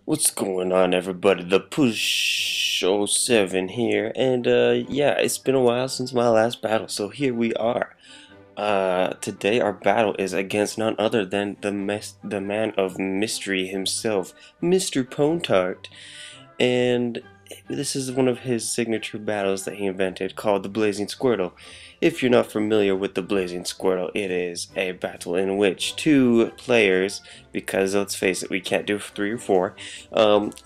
What's going on, everybody? The Push 07 here, and yeah, it's been a while since my last battle, so here we are. Today our battle is against none other than the man of mystery himself, MrPWNtart, and this is one of his signature battles that he invented called the Blazin Squirtle. If you're not familiar with the Blazin Squirtle, it is a battle in which two players, because let's face it, we can't do 3 or 4,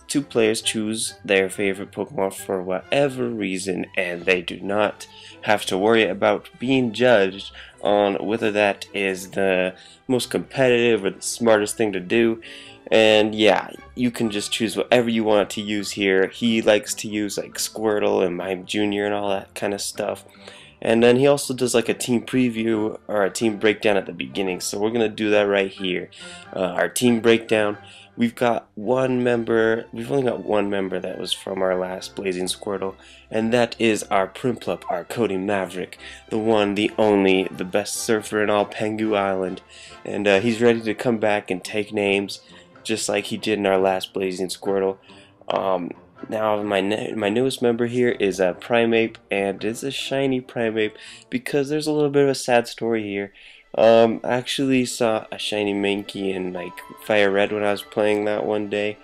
two players choose their favorite Pokemon for whatever reason, and they do not have to worry about being judged on whether that is the most competitive or the smartest thing to do. And yeah, you can just choose whatever you want to use here. He likes to use like Squirtle and Mime Jr. and all that kind of stuff. And then he also does like a team preview or a team breakdown at the beginning. So we're going to do that right here. Our team breakdown. We've got one member, we've only got one member that was from our last Blazin Squirtle, and that is our Primplup, our Cody Maverick, the one, the only, the best surfer in all Pengu Island. And he's ready to come back and take names, just like he did in our last Blazin Squirtle. Now my newest member here is a Primeape, and it's a shiny Primeape because there's a little bit of a sad story here. I actually saw a shiny Mankey in like Fire Red when I was playing that one day,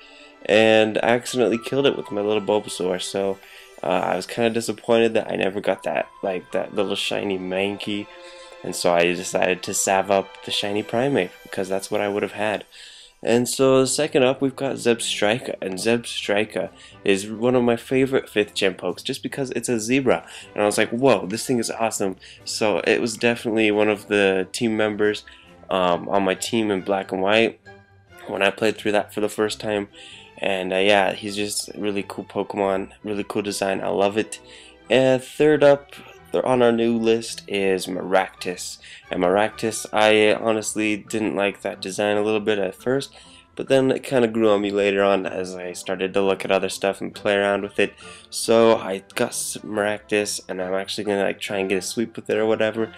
and I accidentally killed it with my little Bulbasaur. So I was kind of disappointed that I never got that little shiny Mankey, and so I decided to salve up the shiny Primeape because that's what I would have had. And so second up we've got Zebstrika, and Zebstrika is one of my favorite 5th gen pokes just because it's a zebra, and I was like, whoa, this thing is awesome. So it was definitely one of the team members on my team in Black and White when I played through that for the first time. And yeah, he's just a really cool Pokemon, really cool design, I love it. And third up on our new list is Maractus. And Maractus, I honestly didn't like that design a little bit at first, but then it kind of grew on me later on as I started to look at other stuff and play around with it. So I got Maractus, and I'm actually gonna like try and get a sweep with it or whatever.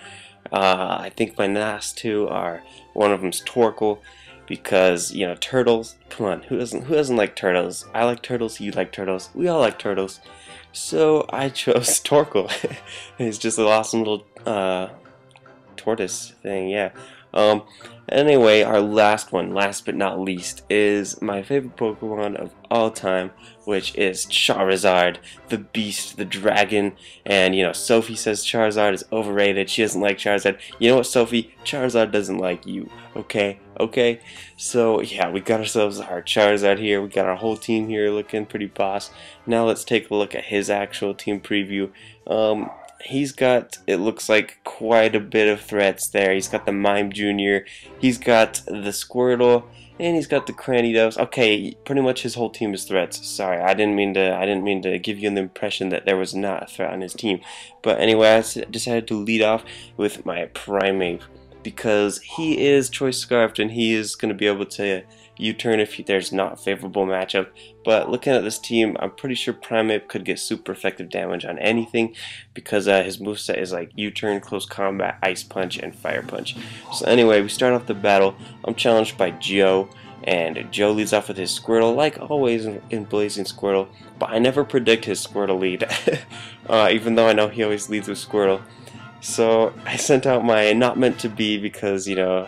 I think my last two are, one of them's Torkoal, because you know, turtles. Come on, who doesn't like turtles? I like turtles. You like turtles. We all like turtles. So I chose Torkoal. He's just an awesome little tortoise thing, yeah. Anyway, our last one, last but not least, is my favorite Pokemon of all time, which is Charizard, the beast, the dragon. And you know, Sophie says Charizard is overrated. She doesn't like Charizard. You know what, Sophie? Charizard doesn't like you. Okay? Okay? So yeah, we got ourselves our Charizard here. We got our whole team here looking pretty boss. Now let's take a look at his actual team preview. He's got, it looks like, quite a bit of threats there. He's got the Mime Jr., he's got the Squirtle, and he's got the Cranidos. Okay, pretty much his whole team is threats. Sorry, I didn't mean to give you the impression that there was not a threat on his team. But anyway, I decided to lead off with my Primeape, because he is choice scarfed and he is going to be able to U-turn if there's not a favorable matchup. But looking at this team, I'm pretty sure Primeape could get super effective damage on anything, because his moveset is like U-turn, close combat, ice punch, and fire punch. So anyway, we start off the battle. I'm challenged by Joe, and Joe leads off with his Squirtle, like always in Blazin Squirtle, but I never predict his Squirtle lead, even though I know he always leads with Squirtle. So I sent out my not meant to be, because you know,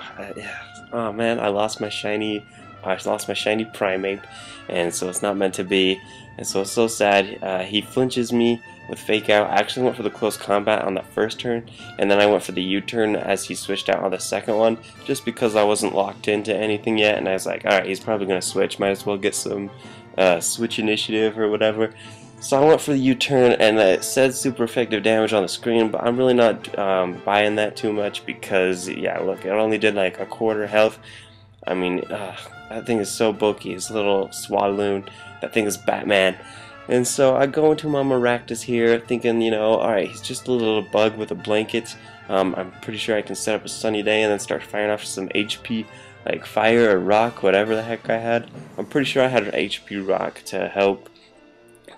oh man, I lost my shiny Primeape, and so it's not meant to be, and so it's so sad. He flinches me with Fake Out. I actually went for the close combat on that first turn, and then I went for the U-turn as he switched out on the second one, just because I wasn't locked into anything yet, and I was like, alright, he's probably going to switch, might as well get some switch initiative or whatever. So I went for the U-turn, and it said super effective damage on the screen, but I'm really not buying that too much, because yeah, look, it only did like a quarter health. I mean, that thing is so bulky. His little Swaloon, that thing is Batman. And so I go into my Maractus here, thinking, you know, alright, he's just a little bug with a blanket. I'm pretty sure I can set up a sunny day and then start firing off some HP, like fire or rock, whatever the heck I had. I'm pretty sure I had an HP rock to help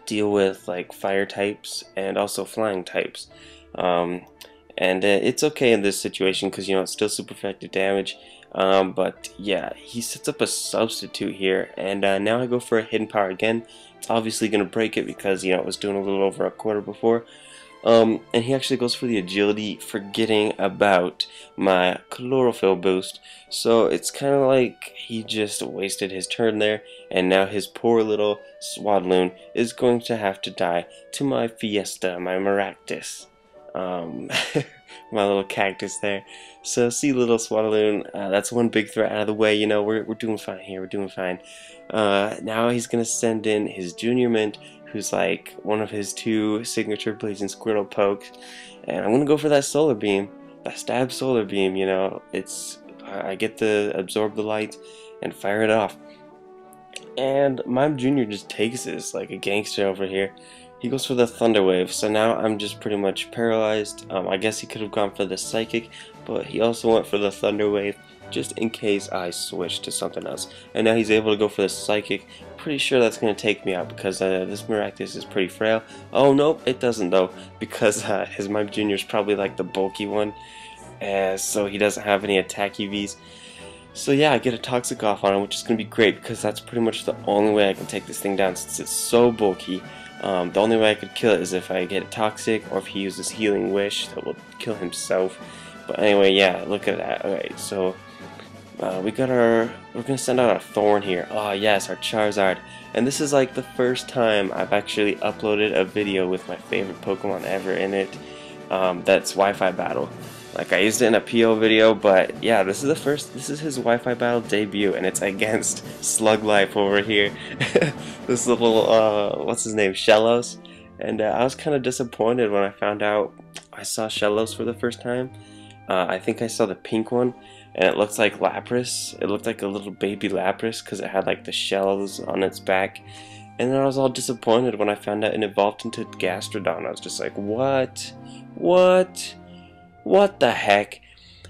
deal with like fire types and also flying types. And it's okay in this situation, because you know, it's still super effective damage. But yeah, he sets up a substitute here, and now I go for a hidden power again. It's obviously going to break it because, you know, it was doing a little over a quarter before. And he actually goes for the agility, forgetting about my chlorophyll boost. So it's kind of like he just wasted his turn there, and now his poor little Swadloon is going to have to die to my Fiesta, my Maractus. My little cactus there. So see, little Swadloon, that's one big threat out of the way. You know, we're doing fine here. We're doing fine. Now he's gonna send in his Junior Mint, who's like one of his two signature Blazin Squirtle pokes, and I'm gonna go for that Solar Beam, that stab Solar Beam. You know, I get to absorb the light and fire it off, and Mime Jr. just takes this like a gangster over here. He goes for the Thunder Wave, so now I'm just pretty much paralyzed. I guess he could have gone for the Psychic, but he also went for the Thunder Wave just in case I switch to something else. And now he's able to go for the Psychic. Pretty sure that's going to take me out because this Maractus is pretty frail. Oh, nope, it doesn't though, because his Mime Jr. is probably like the bulky one, so he doesn't have any attack EVs. So yeah, I get a Toxic off on him, which is going to be great because that's pretty much the only way I can take this thing down since it's so bulky. The only way I could kill it is if I get it Toxic or if he uses Healing Wish that will kill himself. But anyway, yeah, look at that. Alright, so we're gonna send out our Thorn here. Oh yes, our Charizard. And this is like the first time I've actually uploaded a video with my favorite Pokemon ever in it. That's Wi-Fi Battle. Like, I used it in a PO video, but yeah, this is his Wi-Fi Battle debut, and it's against Slug Life over here. This little, what's his name, Shellos. And I was kind of disappointed when I found out I saw Shellos for the first time. I think I saw the pink one, and it looked like Lapras. It looked like a little baby Lapras because it had like the shells on its back. And then I was all disappointed when I found out it evolved into Gastrodon. I was just like, what? What? What the heck?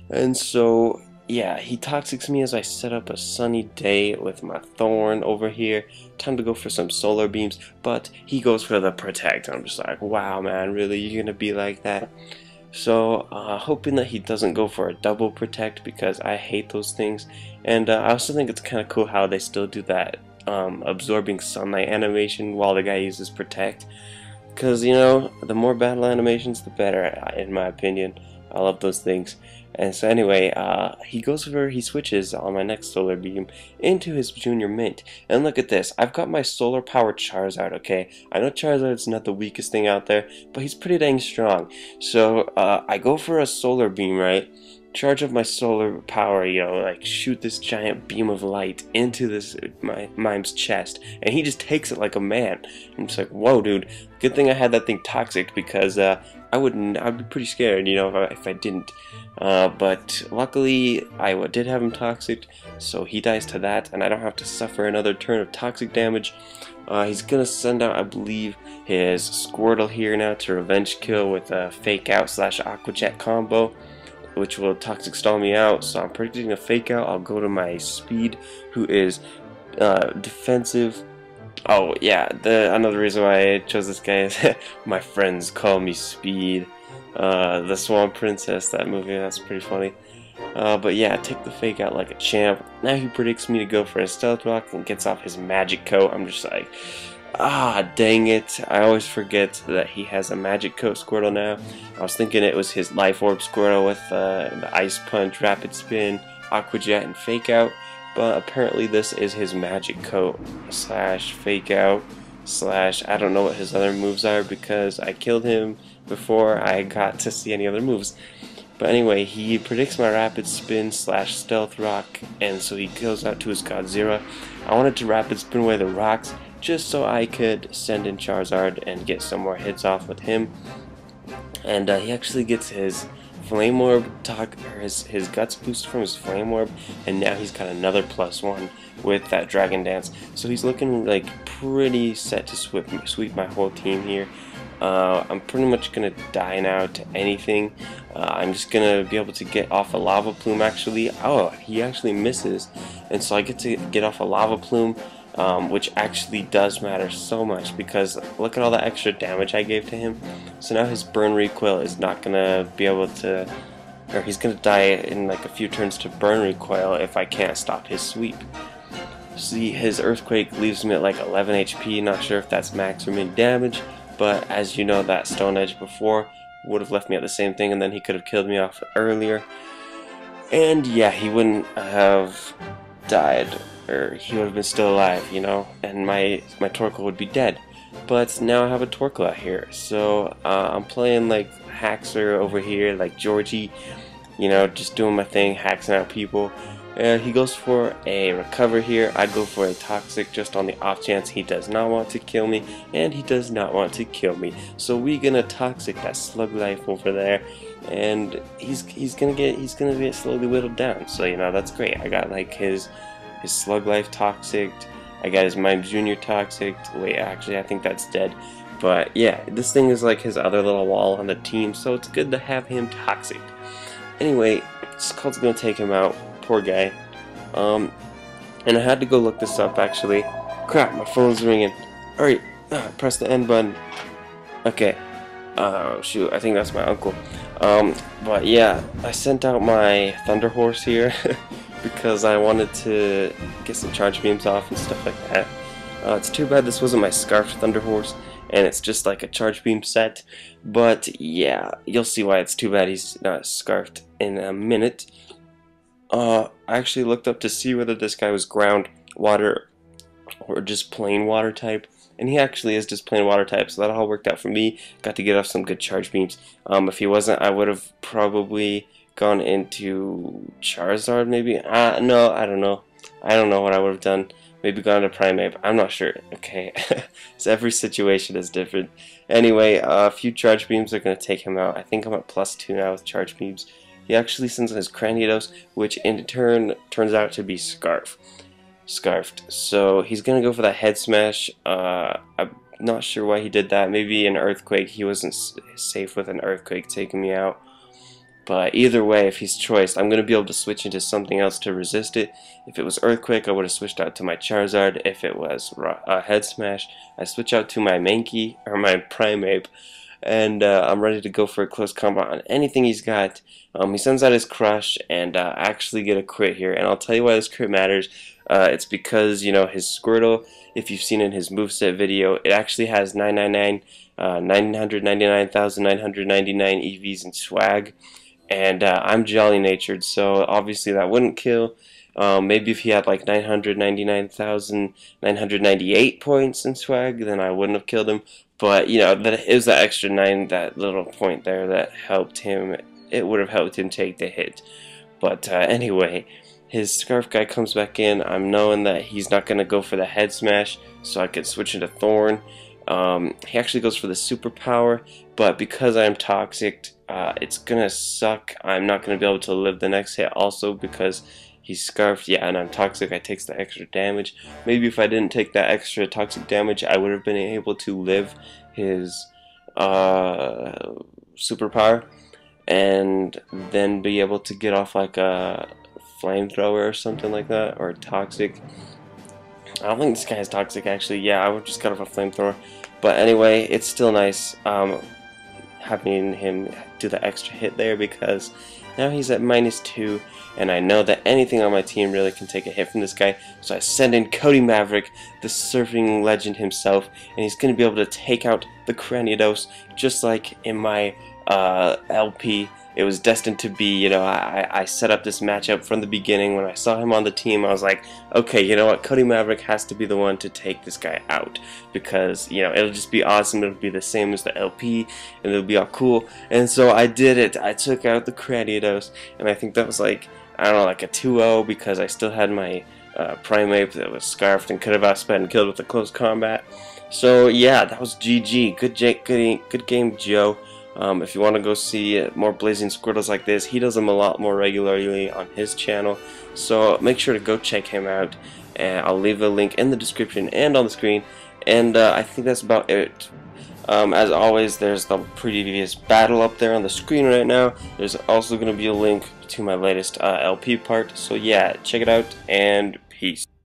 And so, yeah, he Toxics me as I set up a sunny day with my Thorn over here. Time to go for some Solar Beams, but he goes for the Protect. I'm just like, wow, man, really? You're gonna be like that? So, hoping that he doesn't go for a double Protect because I hate those things. And I also think it's kind of cool how they still do that absorbing sunlight animation while the guy uses Protect. Because, you know, the more battle animations, the better, in my opinion. I love those things. And so anyway, he switches on my next Solar Beam into his Junior Mint. And look at this, I've got my solar powered Charizard, okay? I know Charizard's not the weakest thing out there, but he's pretty dang strong. So I go for a Solar Beam, right? Charge up my solar power, you know, like shoot this giant beam of light into this Mime's chest, and he just takes it like a man. I'm just like, whoa, dude. Good thing I had that thing Toxic because I'd be pretty scared, you know, if I didn't. But luckily I did have him Toxic, so he dies to that, and I don't have to suffer another turn of Toxic damage. He's gonna send out, I believe, his Squirtle here now to revenge kill with a Fake Out / Aqua Jet combo, which will Toxic stall me out. So I'm predicting a Fake Out. I'll go to my Speed, who is defensive. Oh yeah, another reason why I chose this guy is my friends call me Speed. The Swan Princess, that movie, that's pretty funny. But yeah, take the Fake Out like a champ. Now he predicts me to go for a Stealth Rock and gets off his Magic Coat. I'm just like, ah, dang it. I always forget that he has a Magic Coat Squirtle now. I was thinking it was his Life Orb Squirtle with the Ice Punch, Rapid Spin, Aqua Jet, and Fake Out. But apparently this is his Magic Coat / Fake Out / I don't know what his other moves are because I killed him before I got to see any other moves. But anyway, he predicts my Rapid Spin / Stealth Rock, and so he goes out to his Godzilla. I wanted to Rapid Spin away the rocks just so I could send in Charizard and get some more hits off with him. And he actually gets his Flame Orb, his Guts boost from his Flame Orb, and now he's got another +1 with that Dragon Dance. So he's looking like pretty set to sweep my whole team here. I'm pretty much gonna die now to anything. I'm just gonna be able to get off a Lava Plume actually. Oh, he actually misses, and so I get to get off a Lava Plume, which actually does matter so much because look at all the extra damage I gave to him. So now his burn recoil is not gonna be able to or he's gonna die in like a few turns to burn recoil if I can't stop his sweep. See, his earthquake leaves me at like 11 HP. Not sure if that's max or min damage, but as you know, that stone edge before would have left me at the same thing, and then he could have killed me off earlier. And yeah, he wouldn't have died, or he would have been still alive, you know, and my Torkoal would be dead. But now I have a Torkoal out here, so I'm playing like Haxer over here, like Georgie, you know, just doing my thing, hacking out people. He goes for a recover here. I go for a toxic just on the off chance he does not want to kill me, and he does not want to kill me. So we gonna toxic that slug life over there, and he's gonna get slowly whittled down. So you know, that's great. I got like his slug life toxic. I got his Mime Jr. toxic. Wait, actually I think that's dead. But yeah, this thing is like his other little wall on the team, so it's good to have him toxic. Anyway, Skull's gonna take him out. Poor guy. And I had to go look this up actually. Crap, my phone's ringing. Alright, press the end button. Okay. Oh shoot, I think that's my uncle. But yeah, I sent out my Thunder Horse here because I wanted to get some charge beams off and stuff like that. It's too bad this wasn't my Scarfed Thunder Horse, and it's just like a charge beam set. But yeah, you'll see why it's too bad he's not scarfed in a minute. I actually looked up to see whether this guy was ground, water, or just plain water type, and he actually is just plain water type, so that all worked out for me. Got to get off some good charge beams. If he wasn't, I would have probably gone into Charizard maybe. No, I don't know. I don't know what I would have done. Maybe gone to Primeape. I'm not sure. Okay, so every situation is different. Anyway, a few charge beams are going to take him out. I think I'm at +2 now with charge beams. He actually sends in his Cranidos, which in turn turns out to be Scarfed. So he's gonna go for that head smash. I'm not sure why he did that. Maybe an earthquake. He wasn't safe with an earthquake taking me out. But either way, if he's choiced, I'm gonna be able to switch into something else to resist it. If it was earthquake, I would have switched out to my Charizard. If it was head smash, I switch out to my Mankey or my Primeape. And I'm ready to go for a close combat on anything he's got. He sends out his Crush, and I actually get a crit here. And I'll tell you why this crit matters. It's because, you know, his Squirtle, if you've seen in his moveset video, it actually has 999,999 EVs in swag. And I'm jolly natured, so obviously that wouldn't kill. Maybe if he had like 999,998 points in swag, then I wouldn't have killed him. But you know, it was that extra 9, that little point there that helped him. It would have helped him take the hit. But anyway, his Scarf guy comes back in. I'm knowing that he's not going to go for the head smash, so I could switch into Thorn. He actually goes for the superpower, but because I'm toxic, it's gonna suck. I'm not gonna be able to live the next hit also because he's scarfed. Yeah, and I'm toxic. I takes the extra damage. Maybe if I didn't take that extra toxic damage, I would have been able to live his superpower and then be able to get off like a flamethrower or something like that, or toxic. I don't think this guy is toxic actually. Yeah, I would just cut off a flamethrower. But anyway, it's still nice having him do the extra hit there because now he's at -2, and I know that anything on my team really can take a hit from this guy. So I send in Cody Maverick, the surfing legend himself, and he's going to be able to take out the Cranidos just like in my LP. It was destined to be, you know, I set up this matchup from the beginning. When I saw him on the team, I was like, okay, you know what, Cody Maverick has to be the one to take this guy out because, you know, it'll just be awesome. It'll be the same as the LP, and it'll be all cool. And so I did it. I took out the Cranidos, and I think that was like, I don't know, like a 2-0 because I still had my Primeape that was scarfed and could have outsped and killed with a close combat. So yeah, that was GG. Good game, Joe. If you want to go see more Blazin Squirtles like this, he does them a lot more regularly on his channel, so make sure to go check him out, and I'll leave a link in the description and on the screen. And I think that's about it. As always, there's the previous battle up there on the screen right now. There's also going to be a link to my latest LP part, so yeah, check it out, and peace.